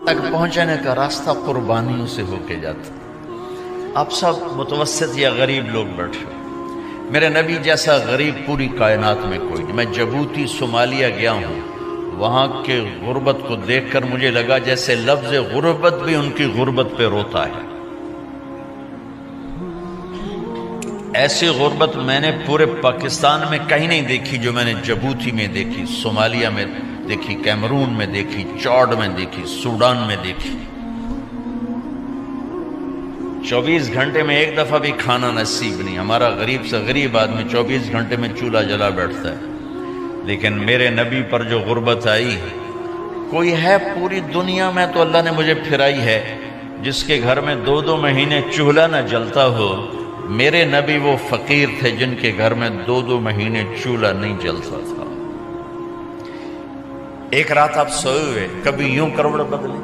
تک پہنچنے کا راستہ قربانیوں سے ہو کے جاتا. آپ سب متوسط یا غریب لوگ بیٹھے ہو. میرے نبی جیسا غریب پوری کائنات میں کوئی نہیں. میں جبوتی صومالیہ گیا ہوں، وہاں کے غربت کو دیکھ کر مجھے لگا جیسے لفظ غربت بھی ان کی غربت پہ روتا ہے. ایسی غربت میں نے پورے پاکستان میں کہیں نہیں دیکھی جو میں نے جبوتی میں دیکھی، صومالیہ میں دیکھی، کیمرون میں دیکھی، چاڈ میں دیکھی، سوڈان میں دیکھی. 24 گھنٹے میں ایک دفعہ بھی کھانا نصیب نہیں. ہمارا غریب سے غریب آدمی 24 گھنٹے میں چولہا جلا بیٹھتا ہے. لیکن میرے نبی پر جو غربت آئی، کوئی ہے پوری دنیا میں تو اللہ نے مجھے پھرائی ہے جس کے گھر میں 2 مہینے چولہا نہ جلتا ہو. میرے نبی وہ فقیر تھے جن کے گھر میں 2 مہینے چولہا نہیں جلتا تھا. ایک رات آپ سوئے ہوئے، کبھی یوں کروڑ بدلے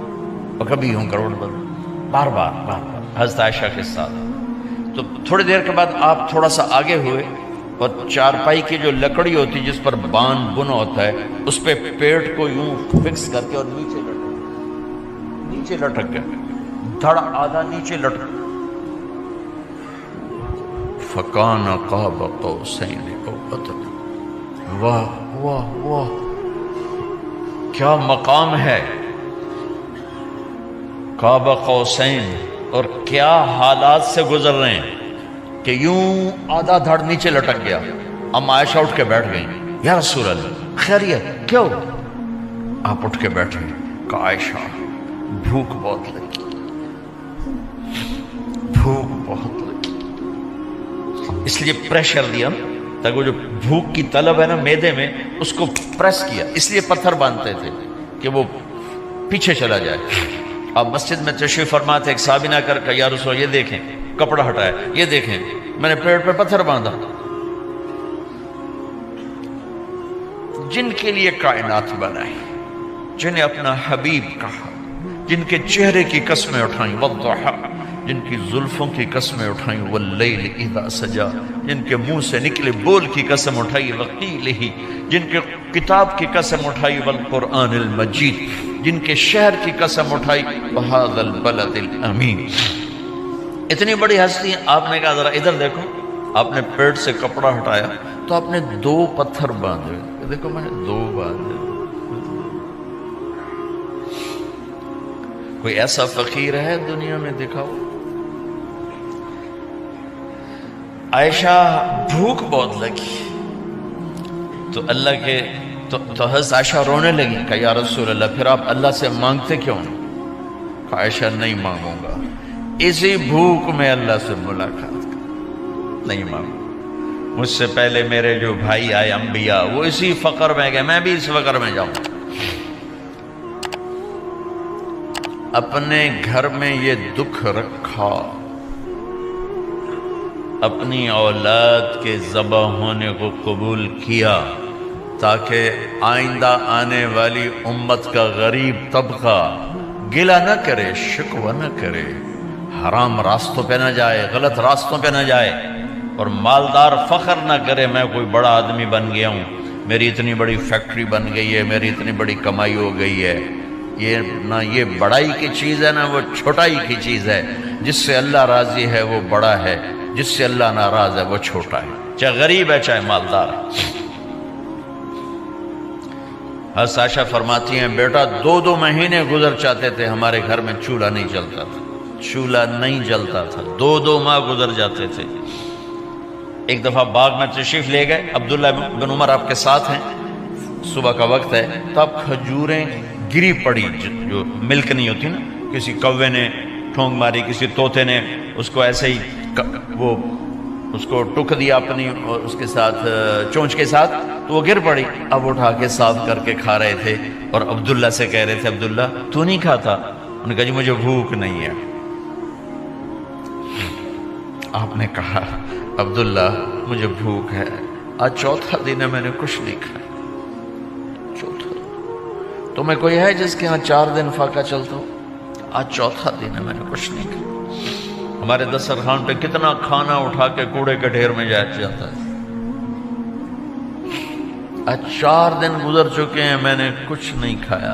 اور کبھی یوں کروڑ بدلے، بار بار حضرت عائشہ کے ساتھ. تو تھوڑی دیر کے بعد آپ تھوڑا سا آگے ہوئے اور چارپائی کی جو لکڑی ہوتی جس پر بان بنا ہوتا ہے اس پہ پیٹ کو یوں فکس کر کے اور نیچے لٹک گیا، دھڑ آدھا نیچے لٹک. فَكَانَ قَابَ قَوْسَيْنِ أَوْ أَدْنَىٰ. واہ واہ واہ، کیا مقام ہے. قاب قوسین، اور کیا حالات سے گزر رہے ہیں کہ یوں آدھا دھڑ نیچے لٹک گیا. ام عائشہ اٹھ کے بیٹھ گئیں، یا رسول اللہ خیریت کیوں؟ آپ اٹھ کے بیٹھے. کہا عائشہ بھوک بہت لگی، بھوک بہت لگی. اس لیے پریشر دیا تاکہ وہ جو بھوک کی طلب ہے نا میدے میں اس کو پریس کیا. اس لیے پتھر باندھتے تھے کہ وہ پیچھے چلا جائے. آپ مسجد میں تشریف فرما تھے، ایک صحابی نے کر کہ یا رسول یہ دیکھیں کپڑا ہٹایا، یہ دیکھیں میں نے پیٹ پہ پتھر باندھا. جن کے لیے کائنات بنائی، جنہیں اپنا حبیب کہا، جن کے چہرے کی قسمیں اٹھائیں، والضحیٰ، جن کی زلفوں کی قسمیں اٹھائیں، واللیل اذا سجا، جن کے منہ سے نکلے بول کی قسم اٹھائی، وقیلہ، جن کے کتاب کی قسم اٹھائی، والقرآن المجید، جن کے شہر کی قسم اٹھائی، وہذا البلد الامین. اتنی بڑی ہستی. آپ نے کہا ذرا ادھر دیکھو. آپ نے پیٹ سے کپڑا ہٹایا تو آپ نے 2 پتھر باندھے. دیکھو میں نے 2 باندھے. کوئی ایسا فقیر ہے دنیا میں دکھاؤ. عائشہ بھوک بہت لگی تو اللہ کے تو حضرت عائشہ رونے لگی. کہ یا رسول اللہ پھر آپ اللہ سے مانگتے کیوں نہیں؟ کہ عائشہ نہیں مانگوں گا، اسی بھوک میں اللہ سے ملاقات کر، نہیں مانگوں. مجھ سے پہلے میرے جو بھائی آئے انبیاء وہ اسی فقر میں گئے، میں بھی اس فقر میں جاؤں. اپنے گھر میں یہ دکھ رکھا، اپنی اولاد کے ذبح ہونے کو قبول کیا تاکہ آئندہ آنے والی امت کا غریب طبقہ گلہ نہ کرے، شکوہ نہ کرے، حرام راستوں پہ نہ جائے، غلط راستوں پہ نہ جائے، اور مالدار فخر نہ کرے میں کوئی بڑا آدمی بن گیا ہوں، میری اتنی بڑی فیکٹری بن گئی ہے، میری اتنی بڑی کمائی ہو گئی ہے. یہ نہ یہ بڑائی کی چیز ہے نہ وہ چھوٹائی کی چیز ہے. جس سے اللہ راضی ہے وہ بڑا ہے، جس سے اللہ ناراض ہے وہ چھوٹا ہے، چاہے غریب ہے چاہے مالدار ہے. حضرت عائشہ فرماتی ہیں بیٹا 2 مہینے گزر جاتے تھے ہمارے گھر میں چولہا نہیں جلتا تھا، چولہا نہیں جلتا تھا، 2 ماہ گزر جاتے تھے. ایک دفعہ باغ میں تشریف لے گئے، عبداللہ بن عمر آپ کے ساتھ ہیں، صبح کا وقت ہے تو اب کھجوریں گری پڑی، جو ملک نہیں ہوتی نا، کسی کوے نے ٹھونگ ماری، کسی طوطے نے اس کو ایسے ہی وہ اس کو ٹک دیا اپنی اس کے ساتھ چونچ کے ساتھ تو وہ گر پڑی. اب اٹھا کے صاف کر کے کھا رہے تھے اور عبداللہ سے کہہ رہے تھے عبداللہ تو نہیں کھاتا؟ انہوں نے کہا جی مجھے بھوک نہیں ہے. آپ نے کہا عبداللہ مجھے بھوک ہے، آج 4تھا دن ہے میں نے کچھ نہیں کھایا. 4تھا تمہیں کوئی ہے جس کے ہاں 4 دن فاقہ چلتا ہو؟ آج 4تھا دن ہے میں نے کچھ نہیں کھایا. ہمارے دسترخوان پہ کتنا کھانا اٹھا کے کوڑے کے ڈھیر میں جاتا ہے. آج 4 دن گزر چکے ہیں میں نے کچھ نہیں کھایا.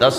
10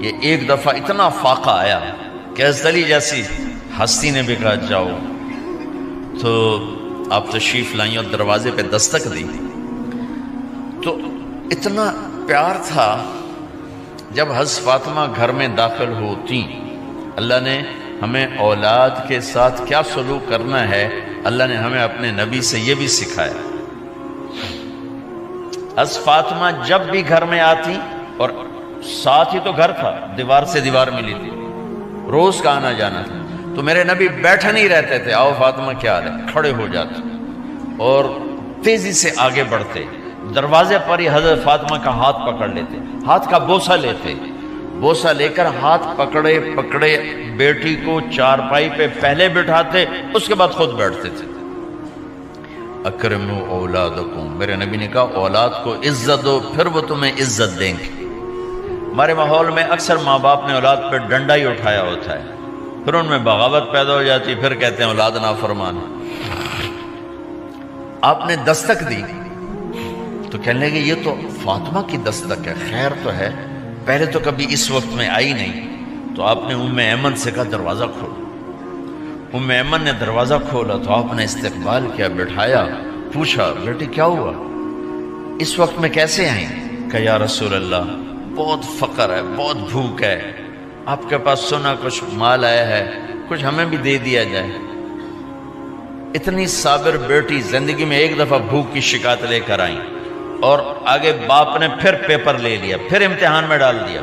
یہ ایک دفعہ اتنا فاقہ آیا کہ حضرت علی جیسی ہستی نے بھی کہا جاؤ، تو آپ تشریف لائیں اور دروازے پہ دستک دی تو اتنا پیار تھا. جب حضرت فاطمہ گھر میں داخل ہوتی، اللہ نے ہمیں اولاد کے ساتھ کیا سلوک کرنا ہے اللہ نے ہمیں اپنے نبی سے یہ بھی سکھایا. حضرت فاطمہ جب بھی گھر میں آتی، اور ساتھ ہی تو گھر تھا، دیوار سے دیوار ملی تھی، روز کا آنا جانا تھا، تو میرے نبی بیٹھے نہیں رہتے تھے، آؤ فاطمہ کیا حال ہے، کھڑے ہو جاتے اور تیزی سے آگے بڑھتے. دروازے پر ہی حضرت فاطمہ کا ہاتھ پکڑ لیتے، ہاتھ کا بوسہ لیتے، بوسہ لے کر ہاتھ پکڑے پکڑے بیٹی کو چارپائی پہ پہلے بٹھاتے، اس کے بعد خود بیٹھتے تھے. اکرموا اولادکم، میرے نبی نے کہا اولاد کو عزت دو، پھر وہ تمہیں عزت دیں گے. ہمارے ماحول میں اکثر ماں باپ نے اولاد پہ ڈنڈا ہی اٹھایا ہوتا ہے، پھر ان میں بغاوت پیدا ہو جاتی، پھر کہتے ہیں اولاد نافرمان. آپ نے دستک دی تو کہنے لگے یہ تو فاطمہ کی دستک ہے، خیر تو ہے، پہلے تو کبھی اس وقت میں آئی نہیں. تو آپ نے ام ایمن سے کہا دروازہ کھولو. ام ایمن نے دروازہ کھولا تو آپ نے استقبال کیا، بٹھایا، پوچھا بیٹی کیا ہوا، اس وقت میں کیسے آئیں؟ کہ یا رسول اللہ بہت فقر ہے، بہت بھوک ہے، آپ کے پاس سنا کچھ مال آیا ہے، کچھ ہمیں بھی دے دیا جائے. اتنی صابر بیٹی زندگی میں ایک دفعہ بھوک کی شکایت لے کر آئیں، اور آگے باپ نے پھر پیپر لے لیا، پھر امتحان میں ڈال دیا.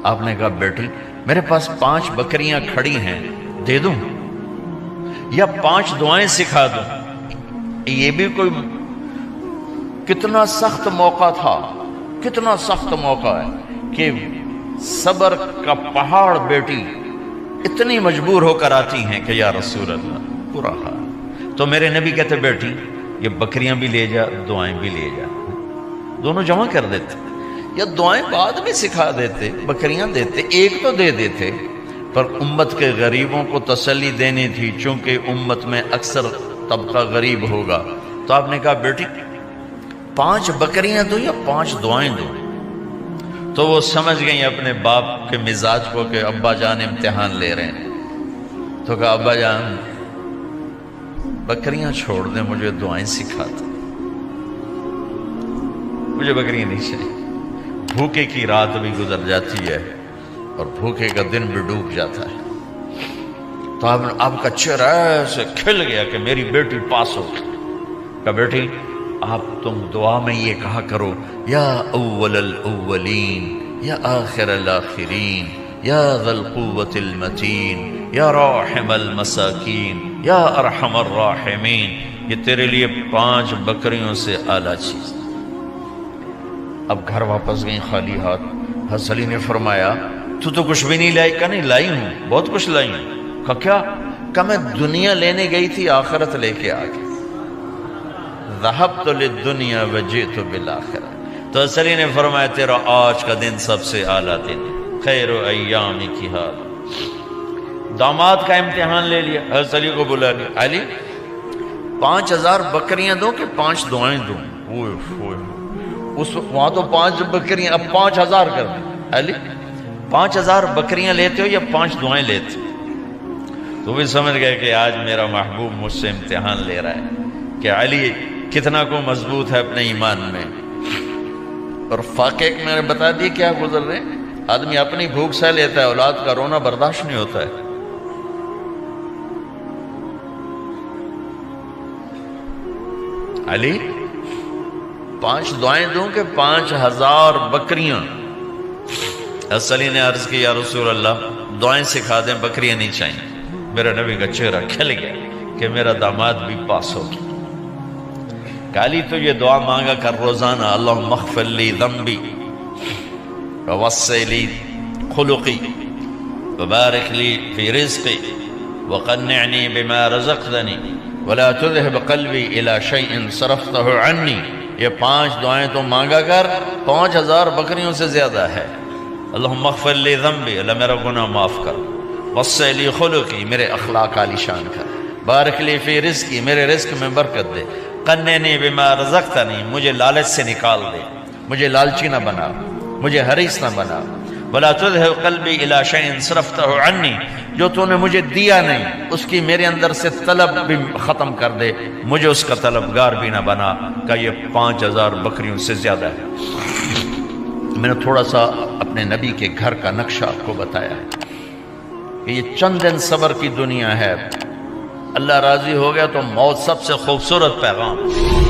آپ نے کہا بیٹی میرے پاس 5 بکریاں کھڑی ہیں، دے دوں یا 5 دعائیں سکھا دوں؟ یہ بھی کوئی کتنا سخت موقع تھا، کتنا سخت موقع ہے کہ صبر کا پہاڑ بیٹی اتنی مجبور ہو کر آتی ہیں کہ یا رسول اللہ برا حال. تو میرے نبی کہتے بیٹی یہ بکریاں بھی لے جا، دعائیں بھی لے جا، دونوں جمع کر دیتے، یا دعائیں بعد میں سکھا دیتے، بکریاں دیتے، ایک تو دے دیتے. پر امت کے غریبوں کو تسلی دینی تھی، چونکہ امت میں اکثر طبقہ غریب ہوگا. تو آپ نے کہا بیٹی 5 بکریاں دوں یا 5 دعائیں دوں؟ تو وہ سمجھ گئیں اپنے باپ کے مزاج کو کہ ابا جان امتحان لے رہے ہیں. تو کہا ابا جان بکریاں چھوڑ دیں، مجھے دعائیں سکھا دیں، مجھے بکریاں نہیں چاہیے. بھوکے کی رات بھی گزر جاتی ہے اور بھوکے کا دن بھی ڈوب جاتا ہے. تو آپ کا چہرہ ایسے کھل گیا کہ میری بیٹی پاس ہو گئی. کہا بیٹی آپ تم دعا میں یہ کہا کرو یا اول الاولین یا آخر الاخرین یا ذا القوة المتین یا راحم المساکین یا ارحم الراحمین. یہ تیرے لیے 5 بکریوں سے اعلیٰ چیز. اب گھر واپس گئیں خالی ہاتھ. حضرت علی نے فرمایا تو کچھ بھی نہیں لائی؟ کہا نہیں لائی ہوں، بہت کچھ لائی ہوں. کہا کیا؟ کہا میں دنیا لینے گئی تھی، آخرت لے کے آ گئی. ذهبت للدنیا وجئت بالآخرہ. تو حضرت علی نے فرمایا تیرا آج کا دن سب سے اعلیٰ دن، خیر ایام کی حال. داماد کا امتحان لے لیا، حضرت علی کو بلا لیا. علی 5000 بکریاں دو کہ 5 دعائیں دوں؟ وہاں تو 5 بکریاں، اب 5000 کر دیں. علی 5000 بکریاں لیتے ہو یا 5 دعائیں لیتے ہو؟ تو بھی سمجھ گئے کہ آج میرا محبوب مجھ سے امتحان لے رہا ہے کہ علی کتنا کو مضبوط ہے اپنے ایمان میں. اور فاقے میں نے بتا دی کیا گزر رہے. آدمی اپنی بھوک سہ لیتا ہے، اولاد کا رونا برداشت نہیں ہوتا ہے. علی 5 دعائیں دوں کہ 5000 بکریاں؟ حضرت علی نے عرض کی یا رسول اللہ دعائیں سکھا دیں، بکریاں نہیں چاہیے. میرا نبی کا چہرہ کھل گیا کہ میرا داماد بھی پاس ہو گیا. علی تو یہ دعا مانگا کر روزانہ، اللہم اغفر لی ذنبی ووسع لی خلقی وبارک لی فی رزقی وقنعنی بما رزقتنی ولا تذهب قلبی الی شیء صرفتہ عنی. یہ 5 دعائیں تو مانگا کر، 5000 بکریوں سے زیادہ ہے. اللہم اغفر لی ذنبی، اللہ میرا گناہ معاف کر. وسع لی خلقی، میرے اخلاق عالی شان کر. بارک لی فی رزقی، میرے رزق میں برکت دے. قنعنی بما رزقتنی، مجھے لالچ سے نکال دے، مجھے لالچی نہ بنا، مجھے حریص نہ بنا. ولا تذهب قلبی الی شیء صرفتہ عنی، جو تو نے مجھے دیا نہیں اس کی میرے اندر سے طلب بھی ختم کر دے، مجھے اس کا طلبگار بھی نہ بنا، کہ یہ 5000 بکریوں سے زیادہ ہے۔ میں نے تھوڑا سا اپنے نبی کے گھر کا نقشہ آپ کو بتایا ہے کہ یہ چند دن صبر کی دنیا ہے، اللہ راضی ہو گیا تو موت سب سے خوبصورت پیغام۔